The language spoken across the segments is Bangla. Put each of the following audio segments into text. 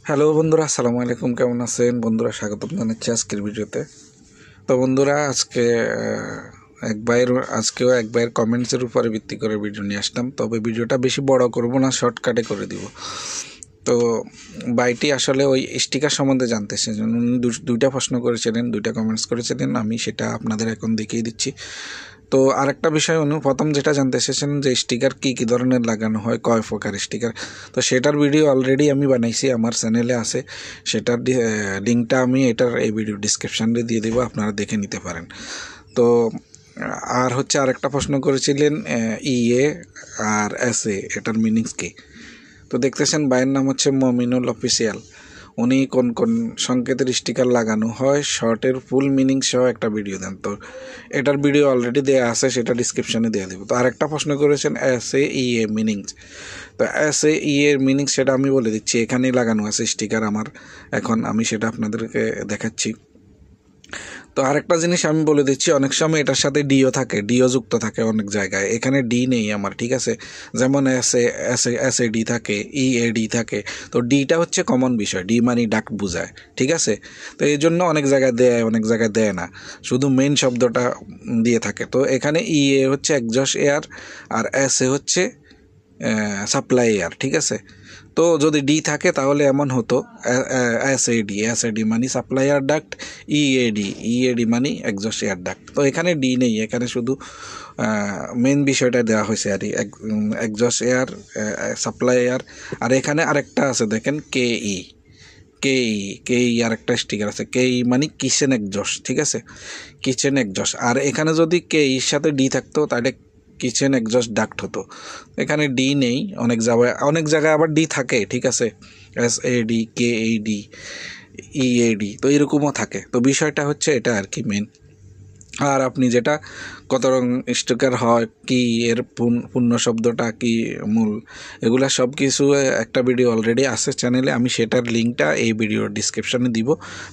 হ্যালো বন্ধুরা, আসসালামু আলাইকুম। কেমন আছেন বন্ধুরা? স্বাগতম জানাচ্ছি আজকের ভিডিওতে। তো বন্ধুরা, আজকেও এক ভাইয়ের কমেন্টসের উপরে ভিত্তি করে ভিডিও নিয়ে আসলাম। তবে ভিডিওটা বেশি বড় করব না, শর্টকাটে করে দিব। তো ভাইটি আসলে ওই স্টিকার সম্বন্ধে জানতে সেজন্য দুইটা প্রশ্ন করেছিলেন, দুইটা কমেন্টস করেছিলেন। আমি সেটা আপনাদের এখন দেখিয়ে দিচ্ছি। তো আরেকটা বিষয় প্রথম যেটা জানতে এসেছেন যে স্টিকার কী ধরনের লাগানো হয়, কয় প্রকার স্টিকার। তো সেটার ভিডিও অলরেডি আমি বানাইছি, আমার চ্যানেলে আছে। সেটার লিঙ্কটা আমি এই ভিডিও ডিসক্রিপশানে দিয়ে দেবো, আপনারা দেখে নিতে পারেন। তো আর আরেকটা প্রশ্ন করেছিলেন ইএ আর এসএ, এটার মিনিংস কী। তো দেখতেছেন ভাইয়ের নাম হচ্ছে মমিনুল অফিসিয়াল। উনি কোন কোন সংকেতের স্টিকার লাগানো হয় শর্টের ফুল মিনিং সহ একটা ভিডিও দেন। তো এটার ভিডিও অলরেডি দেওয়া আছে, সেটা ডিসক্রিপশানে দিয়ে দেবো। তো আরেকটা প্রশ্ন করেছেন এসএ মিনিংস। তো এসএ এর মিনিংস সেটা আমি বলে দিচ্ছি। এখানেই লাগানো আছে স্টিকার আমার, এখন আমি সেটা আপনাদেরকে দেখাচ্ছি। তো আরেকটা জিনিস আমি বলে দিচ্ছি, অনেক সময় এটার সাথে ডিও যুক্ত থাকে অনেক জায়গায়। এখানে ডি নেই আমার, ঠিক আছে। যেমন এসএ ডি থাকে, ইএডি থাকে। তো ডিটা হচ্ছে কমন বিষয়, ডি মানে ডাক বোঝায়, ঠিক আছে। তো এই জন্য অনেক জায়গায় দেয়, অনেক জায়গায় দেয় না, শুধু মেইন শব্দটা দিয়ে থাকে। তো এখানে ইএ হচ্ছে এক্সজস্ট এয়ার, আর এসএ হচ্ছে সাপ্লাই এয়ার, ঠিক আছে। তো যদি ডি থাকে তাহলে এমন হতো এসএডি মানে সাপ্লাই এয়ার ডাক্ট, ইএডি মানে এক্সজস্ট এয়ার ডাক্ট। তো এখানে ডি নেই, এখানে শুধু মেন বিষয়টা দেওয়া হয়েছে আর এক্সজস্ট এয়ার, সাপ্লাই এয়ার। আর এখানে আরেকটা আছে দেখেন, কেই আরেকটা স্টিকার আছে। কেই মানে কিচেন এক্সজস্ট, ঠিক আছে, কিচেন এক্সজস্ট। আর এখানে যদি কেইর সাথে ডি থাকতো তাহলে কিচেন এক্সজস্ট ডাক্ট হতো। এখানে ডি নেই, অনেক জায়গায় আবার ডি থাকে, ঠিক আছে, এসএডি, কেএডি, ইএডি, তো এরকমও থাকে। তো বিষয়টা হচ্ছে এটা আর কি মেন। আর আপনি যেটা কত রং স্টিকার হয়, কি এর পূর্ণ শব্দটা কি, মূল, এগুলা সব কিছু একটা ভিডিও অলরেডি আছে চ্যানেলে। আমি সেটার লিঙ্কটা এই ভিডিওর ডিসক্রিপশানে দিব,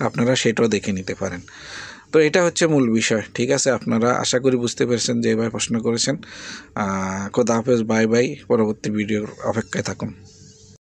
আপনারা সেটাও দেখে নিতে পারেন। তো এটা হচ্ছে মূল বিষয়, ঠিক আছে। আপনারা আশা করি বুঝতে পেরেছেন যে এবার প্রশ্ন করেছেন। খোদা হাফেজ, বাই বাই, পরবর্তী ভিডিওর অপেক্ষায় থাকুন।